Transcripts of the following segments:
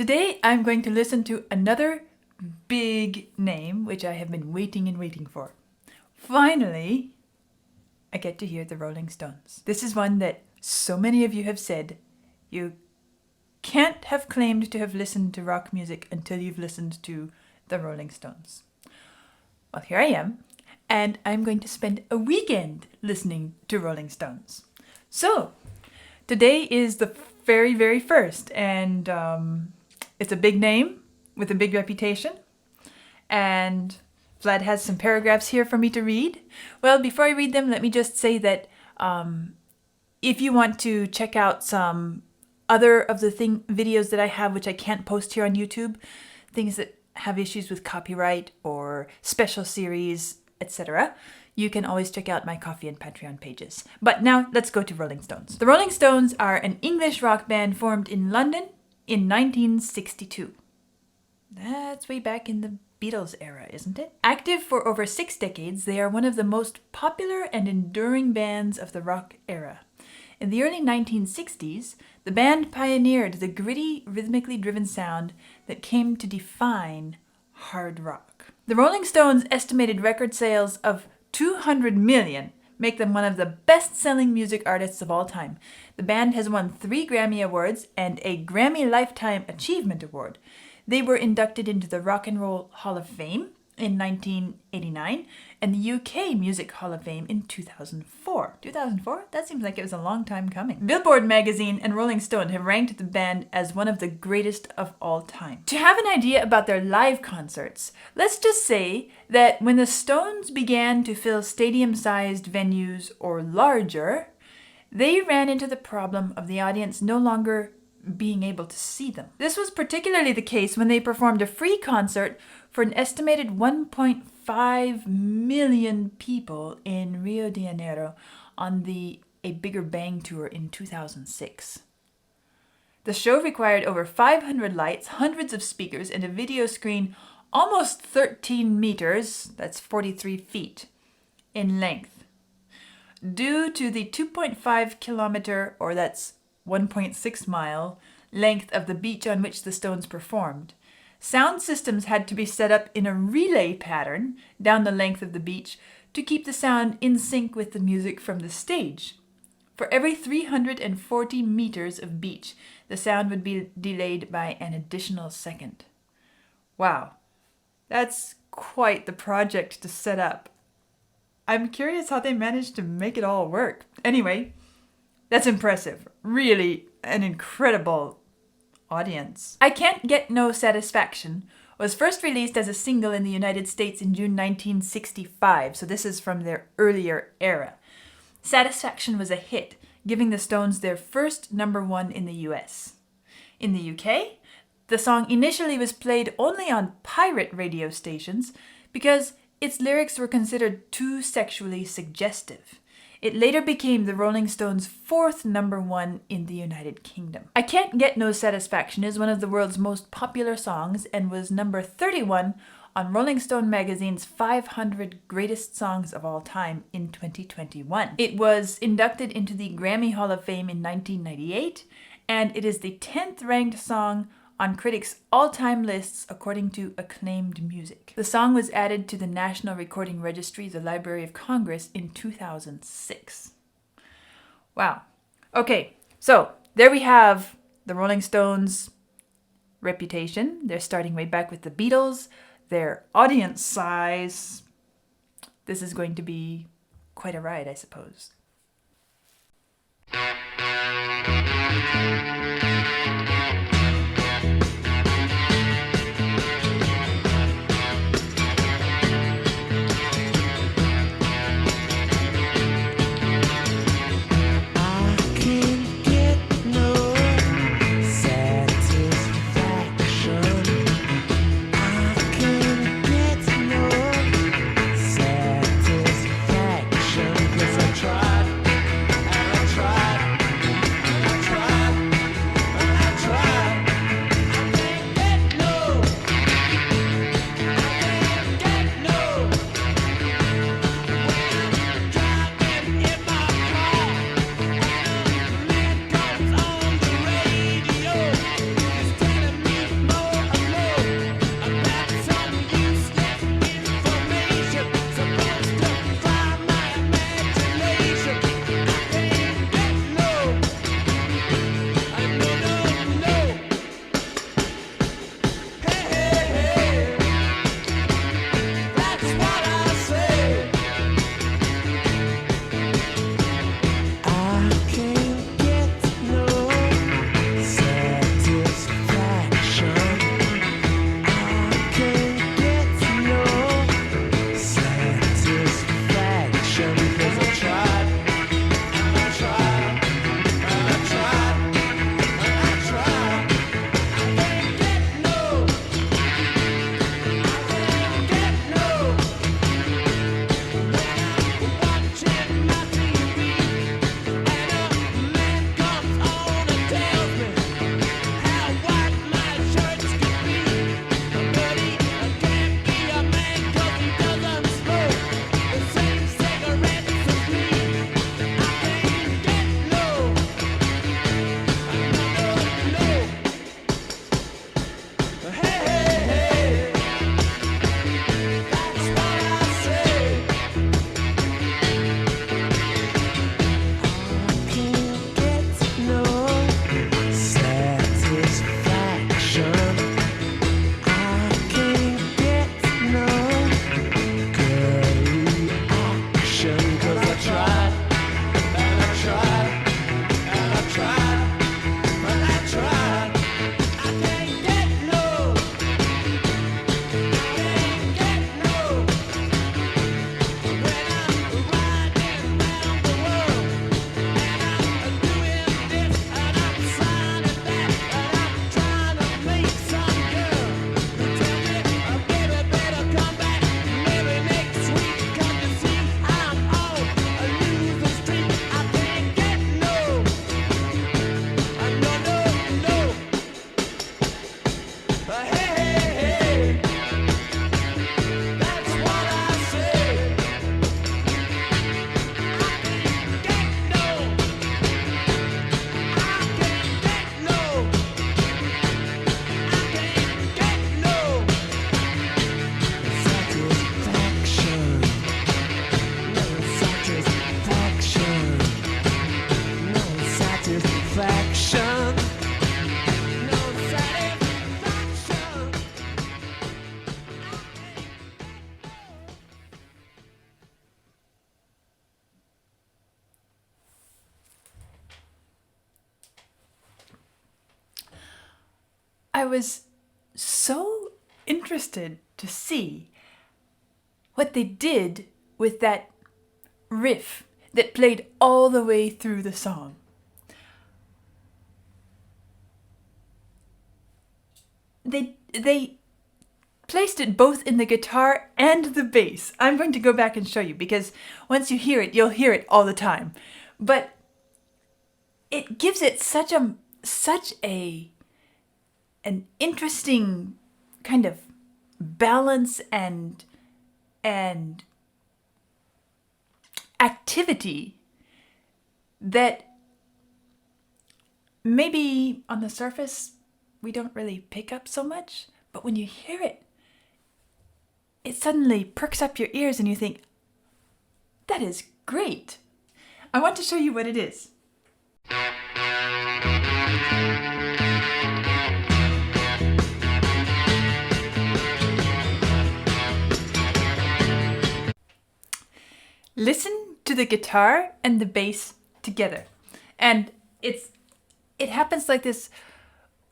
Today I'm going to listen to another big name which I have been waiting and waiting for. Finally, I get to hear the Rolling Stones. This is one that so many of you have said you can't have claimed to have listened to rock music until you've listened to the Rolling Stones. Well, here I am, and I'm going to spend a weekend listening to Rolling Stones. So, today is the very, very first, and it's a big name with a big reputation, and Vlad has some paragraphs here for me to read. Well, before I read them, let me just say that if you want to check out some other of the videos that I have, which I can't post here on YouTube, things that have issues with copyright or special series, etc., you can always check out my Ko-fi and Patreon pages. But now, let's go to Rolling Stones. The Rolling Stones are an English rock band formed in London in 1962. That's way back in the Beatles era, isn't it? Active for over 6 decades, they are one of the most popular and enduring bands of the rock era. In the early 1960s, the band pioneered the gritty, rhythmically driven sound that came to define hard rock. The Rolling Stones' estimated record sales of 200 million make them one of the best-selling music artists of all time. The band has won 3 Grammy Awards and a Grammy Lifetime Achievement Award. They were inducted into the Rock and Roll Hall of Fame in 1989 and the UK Music Hall of Fame in 2004. 2004? That seems like it was a long time coming. Billboard magazine and Rolling Stone have ranked the band as one of the greatest of all time. To have an idea about their live concerts, let's just say that when the Stones began to fill stadium-sized venues or larger, they ran into the problem of the audience no longer being able to see them. This was particularly the case when they performed a free concert for an estimated 1.5 million people in Rio de Janeiro on A Bigger Bang tour in 2006. The show required over 500 lights, hundreds of speakers, and a video screen almost 13 meters, that's 43 feet, in length. Due to the 2.5 kilometer, or that's 1.6 mile, length of the beach on which the Stones performed, sound systems had to be set up in a relay pattern down the length of the beach to keep the sound in sync with the music from the stage. For every 340 meters of beach, the sound would be delayed by an additional second. Wow, that's quite the project to set up. I'm curious how they managed to make it all work. Anyway, that's impressive. Really an incredible audience. I Can't Get No Satisfaction was first released as a single in the United States in June 1965, so this is from their earlier era. Satisfaction was a hit, giving the Stones their first #1 in the US. In the UK, the song initially was played only on pirate radio stations because its lyrics were considered too sexually suggestive. It later became the Rolling Stones' 4th #1 in the United Kingdom. I Can't Get No Satisfaction is one of the world's most popular songs and was number 31 on Rolling Stone magazine's 500 Greatest Songs of All Time in 2021. It was inducted into the Grammy Hall of Fame in 1998, and it is the 10th ranked song on critics' all-time lists according to Acclaimed Music. The song was added to the National Recording Registry, the Library of Congress, in 2006. Wow. Okay, so there we have the Rolling Stones' reputation. They're starting way back with the Beatles. Their audience size. This is going to be quite a ride, I suppose. I was so interested to see what they did with that riff that played all the way through the song. They placed it both in the guitar and the bass. I'm going to go back and show you, because once you hear it, you'll hear it all the time. But it gives it such an interesting kind of balance and activity that maybe on the surface we don't really pick up so much, but when you hear it, it suddenly perks up your ears and you think, that is great. I want to show you what it is. Listen to the guitar and the bass together. And it happens like this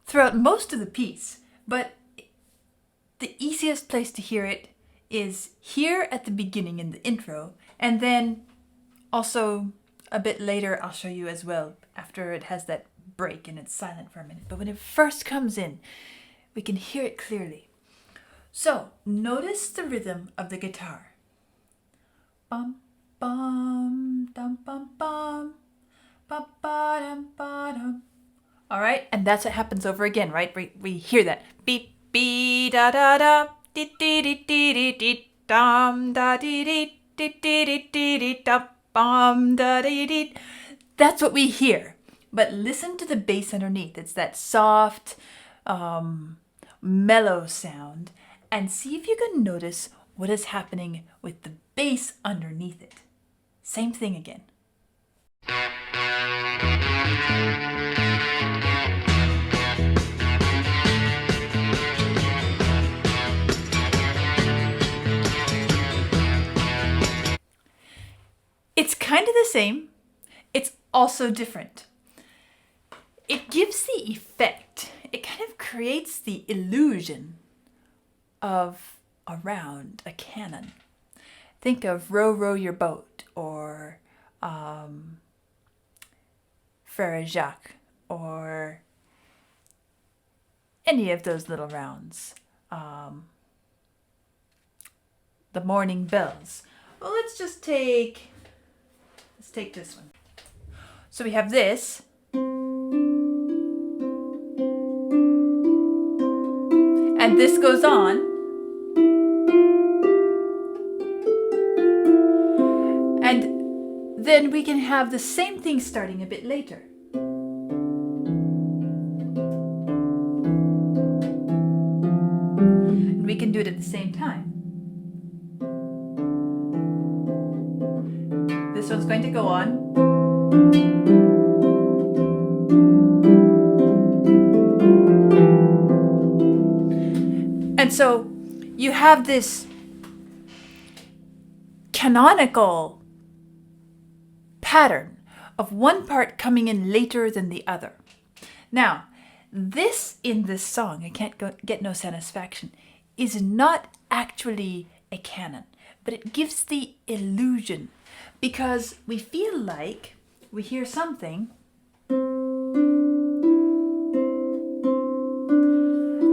throughout most of the piece, but the easiest place to hear it is here at the beginning in the intro, and then also a bit later I'll show you as well, after it has that break and it's silent for a minute. But when it first comes in, we can hear it clearly. So notice the rhythm of the guitar. Bum, bum, dum, bum, bum, ba, ba, dum, ba, dum. All right, and that's what happens over again, right? We hear that. Beep, beep, da, da, da, dee, dee, dee, dee, dee, dee, dum, da, dee, dee, dee, dee, dee, dee, dee, da, bum, da, dee, dee. That's what we hear. But listen to the bass underneath. It's that soft, mellow sound. And see if you can notice what is happening with the bass underneath it. Same thing again. It's kind of the same. It's also different. It gives the effect. It kind of creates the illusion of a round, a canon. Think of Row, Row Your Boat, or Frere Jacques, or any of those little rounds. The Morning Bells. Well, let's take this one. So we have this. And this goes on. And then we can have the same thing starting a bit later. And we can do it at the same time. This one's going to go on. And so you have this canonical pattern of one part coming in later than the other. Now, this in this song, I Can't Get No Satisfaction, is not actually a canon, but it gives the illusion, because we feel like we hear something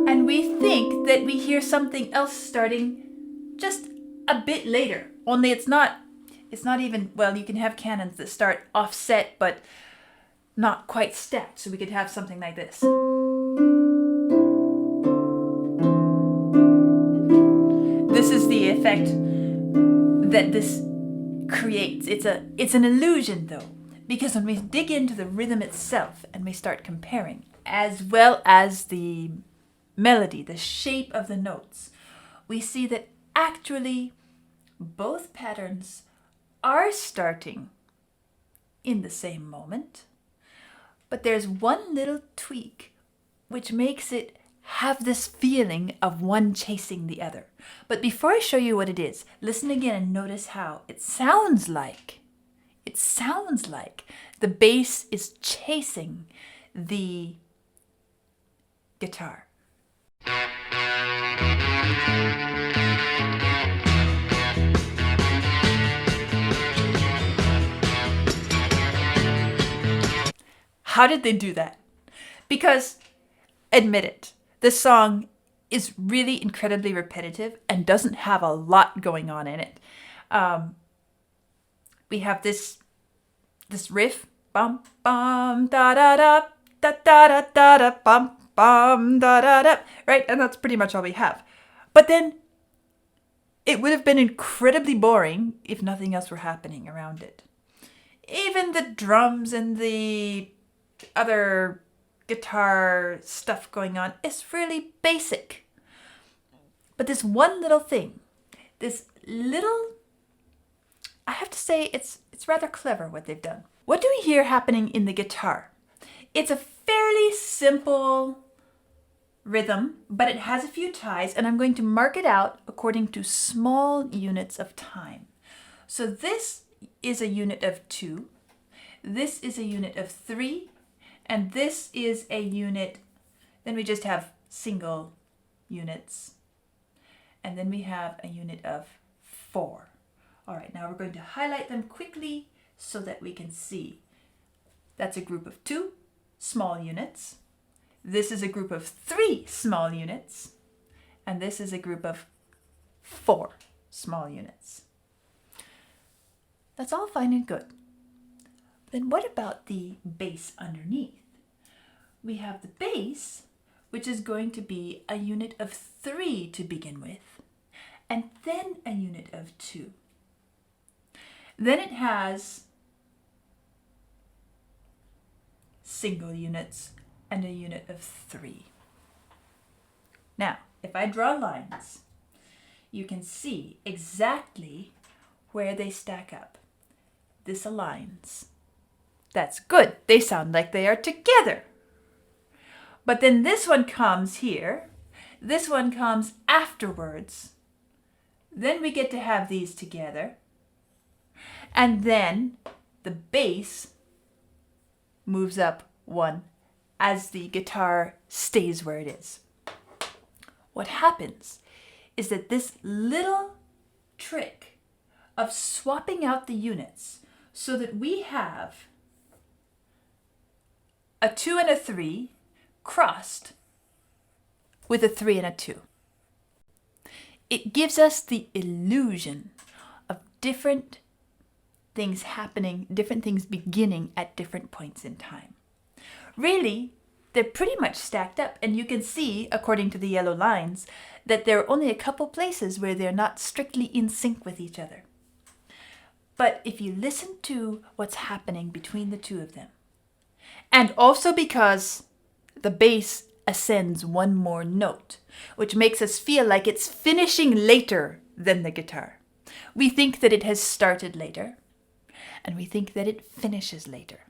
and we think that we hear something else starting just a bit later. Only it's not even, well, you can have canons that start offset but not quite stacked. So we could have something like this. This is the effect that this creates. It's an illusion though, because when we dig into the rhythm itself and we start comparing, as well as the melody, the shape of the notes, we see that actually both patterns are starting in the same moment, but there's one little tweak which makes it have this feeling of one chasing the other. But before I show you what it is, listen again and notice how it sounds like the bass is chasing the guitar. How did they do that? Because, admit it, this song is really incredibly repetitive and doesn't have a lot going on in it. We have this riff, bum bum da da da da da da da da bum bum da da da, right? And that's pretty much all we have. But then it would have been incredibly boring if nothing else were happening around it. Even the drums and the other guitar stuff going on is really basic. But this one little thing, I have to say it's rather clever what they've done. What do we hear happening in the guitar? It's a fairly simple rhythm, but it has a few ties, and I'm going to mark it out according to small units of time. So this is a unit of 2, this is a unit of 3, and this is a unit, then we just have single units, and then we have a unit of 4. All right, now we're going to highlight them quickly so that we can see. That's a group of 2 small units. This is a group of 3 small units. And this is a group of 4 small units. That's all fine and good. Then what about the bass underneath? We have the bass, which is going to be a unit of 3 to begin with, and then a unit of 2. Then it has single units and a unit of 3. Now, if I draw lines, you can see exactly where they stack up. This aligns. That's good. They sound like they are together. But then this one comes here. This one comes afterwards. Then we get to have these together. And then the bass moves up 1 as the guitar stays where it is. What happens is that this little trick of swapping out the units so that we have a 2 and a 3 crossed with a 3 and a 2. It gives us the illusion of different things happening, different things beginning at different points in time. Really, they're pretty much stacked up, and you can see, according to the yellow lines, that there are only a couple places where they're not strictly in sync with each other. But if you listen to what's happening between the two of them, and also because the bass ascends 1 more note, which makes us feel like it's finishing later than the guitar. We think that it has started later, and we think that it finishes later.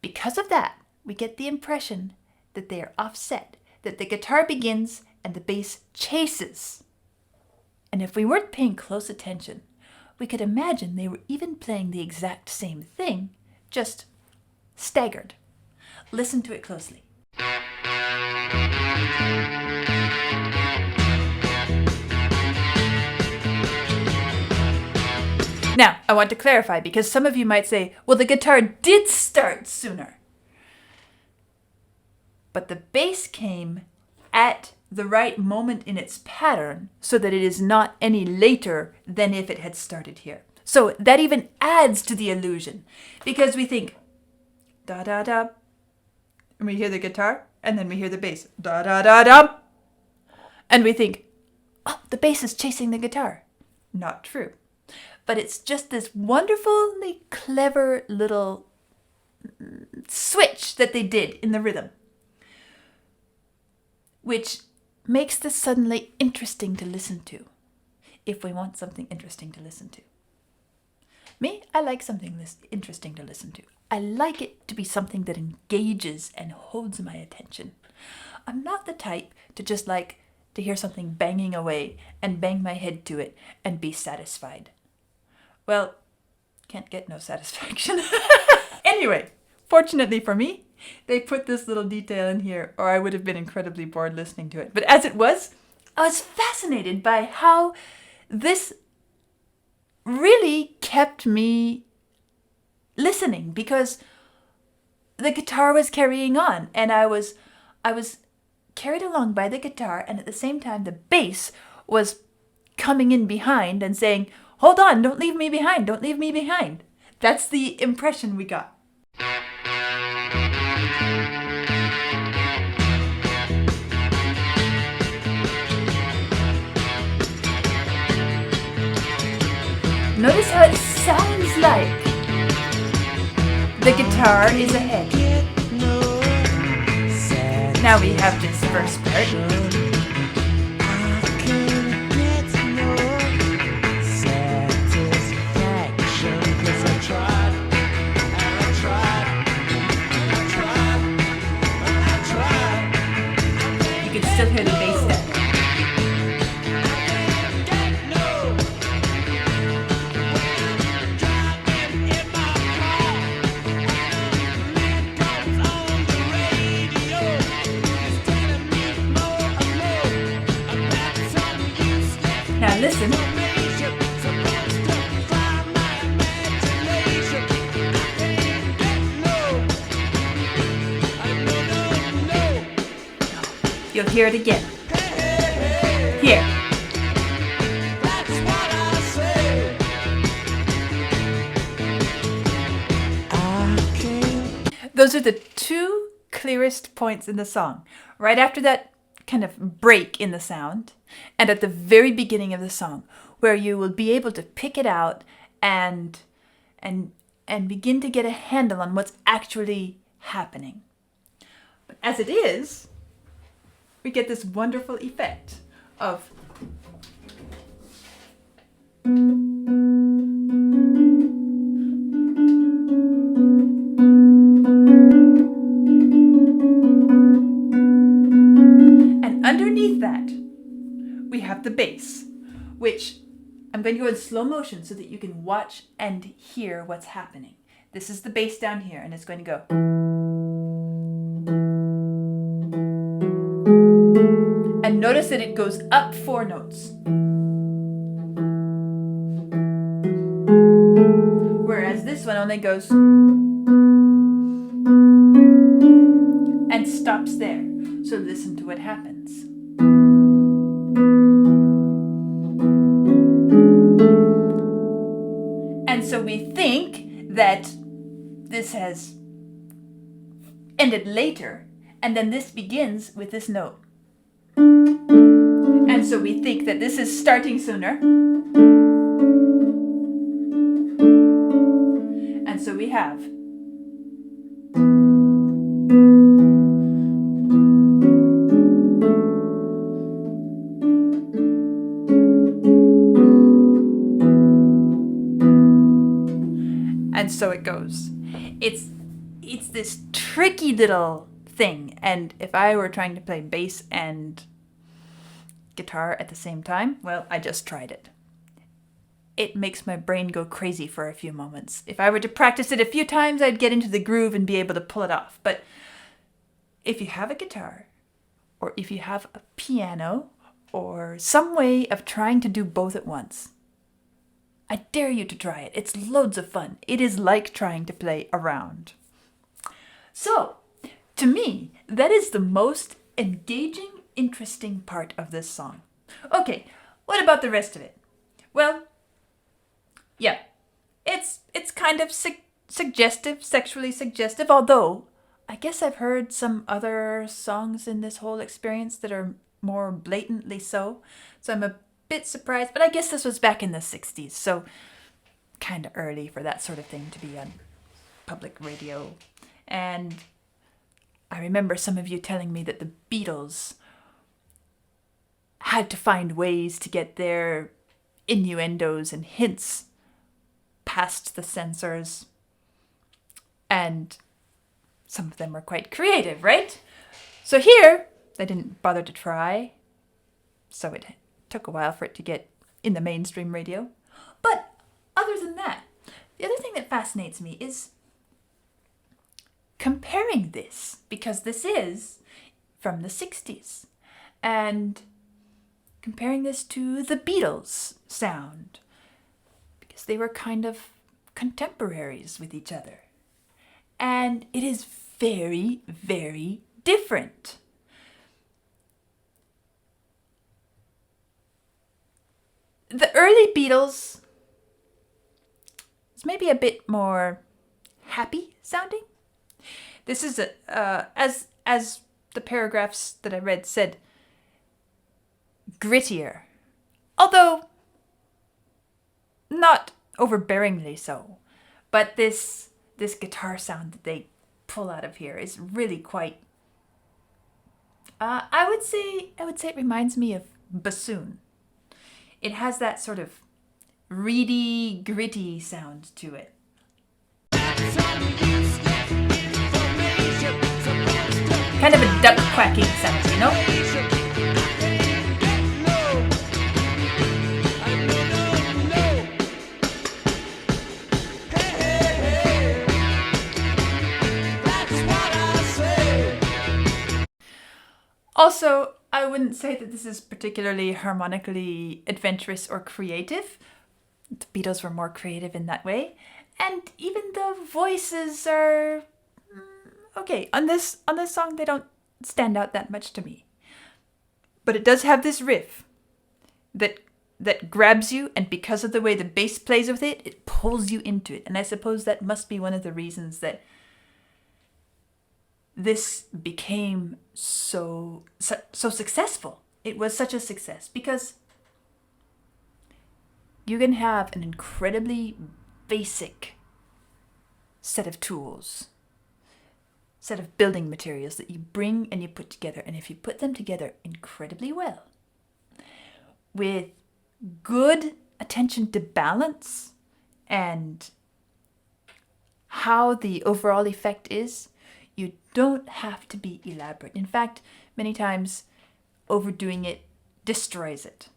Because of that, we get the impression that they are offset, that the guitar begins and the bass chases. And if we weren't paying close attention, we could imagine they were even playing the exact same thing, just staggered. Listen to it closely. Now, I want to clarify, because some of you might say, well, the guitar did start sooner. But the bass came at the right moment in its pattern so that it is not any later than if it had started here. So that even adds to the illusion, because we think, da da da, and we hear the guitar, and then we hear the bass, da da da da, and we think, oh, the bass is chasing the guitar. Not true. But it's just this wonderfully clever little switch that they did in the rhythm, which makes this suddenly interesting to listen to, if we want something interesting to listen to. Me, I like something interesting to listen to. I like it to be something that engages and holds my attention. I'm not the type to just like to hear something banging away and bang my head to it and be satisfied. Well, can't get no satisfaction. Anyway, fortunately for me, they put this little detail in here, or I would have been incredibly bored listening to it. But as it was, I was fascinated by how this really kept me listening, because the guitar was carrying on, and I was carried along by the guitar, and at the same time the bass was coming in behind and saying, "Hold on, don't leave me behind, don't leave me behind." That's the impression we got. Notice how it sounds like the guitar is ahead. Now we have this first part. You can still hear the bass there. Now listen. You'll hear it again. Here. Those are the two clearest points in the song. Right after that kind of break in the sound, and at the very beginning of the song, where you will be able to pick it out and begin to get a handle on what's actually happening. But as it is, we get this wonderful effect of and underneath that we have the bass, which I'm going to go in slow motion so that you can watch and hear what's happening. This is the bass down here, and it's going to go. And notice that it goes up 4 notes. Whereas this one only goes and stops there. So listen to what happens. And so we think that this has ended later, and then this begins with this note. And so we think that this is starting sooner. And so we have and so it goes. It's this tricky little thing, and if I were trying to play bass and guitar at the same time, well, I just tried it. It makes my brain go crazy for a few moments. If I were to practice it a few times, I'd get into the groove and be able to pull it off. But if you have a guitar, or if you have a piano, or some way of trying to do both at once, I dare you to try it. It's loads of fun. It is like trying to play around. So, to me, that is the most engaging, interesting part of this song. Okay, what about the rest of it? Well, yeah, it's kind of suggestive, sexually suggestive, although I guess I've heard some other songs in this whole experience that are more blatantly so. So I'm a bit surprised, but I guess this was back in the 60s, so kind of early for that sort of thing to be on public radio. And I remember some of you telling me that the Beatles had to find ways to get their innuendos and hints past the censors. And some of them were quite creative, right? So here, they didn't bother to try. So it took a while for it to get in the mainstream radio. But other than that, the other thing that fascinates me is comparing this, because this is from the 60s, and comparing this to the Beatles sound, because they were kind of contemporaries with each other. And it is very, very different. The early Beatles is maybe a bit more happy sounding. This is as the paragraphs that I read said, grittier, although not overbearingly so. But this guitar sound that they pull out of here is really quite. I would say it reminds me of bassoon. It has that sort of reedy, gritty sound to it. Kind of a duck quacking sound, you know? Also, I wouldn't say that this is particularly harmonically adventurous or creative. The Beatles were more creative in that way. And even the voices are okay. On this song, they don't stand out that much to me. But it does have this riff that grabs you, and because of the way the bass plays with it, it pulls you into it. And I suppose that must be one of the reasons that this became so successful. It was such a success because you can have an incredibly basic set of tools, set of building materials that you bring and you put together. And if you put them together incredibly well, with good attention to balance and how the overall effect is, you don't have to be elaborate. In fact, many times overdoing it destroys it.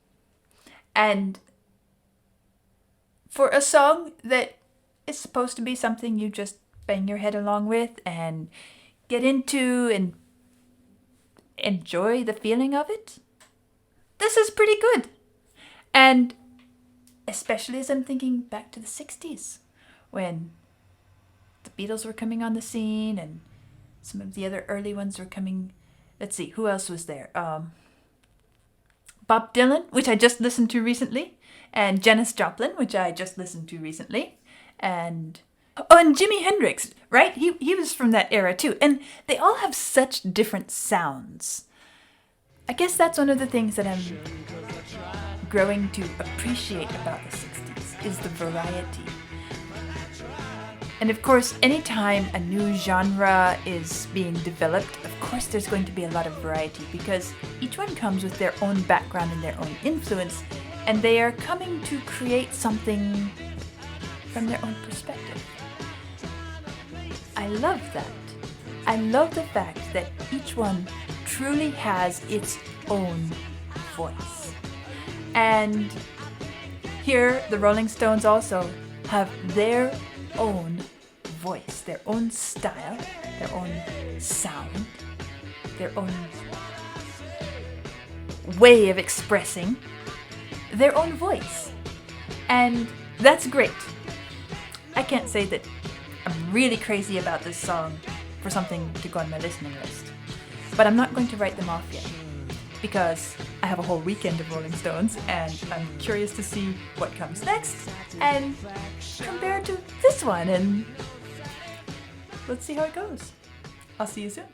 And for a song that is supposed to be something you just bang your head along with and get into and enjoy the feeling of it, this is pretty good. And especially as I'm thinking back to the 60s, when the Beatles were coming on the scene and some of the other early ones were coming. Let's see, who else was there? Bob Dylan, which I just listened to recently, and Janis Joplin, which I just listened to recently, and Jimi Hendrix, right? He was from that era too, and they all have such different sounds. I guess that's one of the things that I'm growing to appreciate about the 60s, is the variety. And of course, anytime a new genre is being developed, of course there's going to be a lot of variety, because each one comes with their own background and their own influence, and they are coming to create something from their own perspective. I love that. I love the fact that each one truly has its own voice. And here, the Rolling Stones also have their own voice, their own style, their own sound, their own way of expressing their own voice. And that's great. I can't say that I'm really crazy about this song for something to go on my listening list. But I'm not going to write them off yet, because I have a whole weekend of Rolling Stones, and I'm curious to see what comes next and compare to this one, and let's see how it goes. I'll see you soon.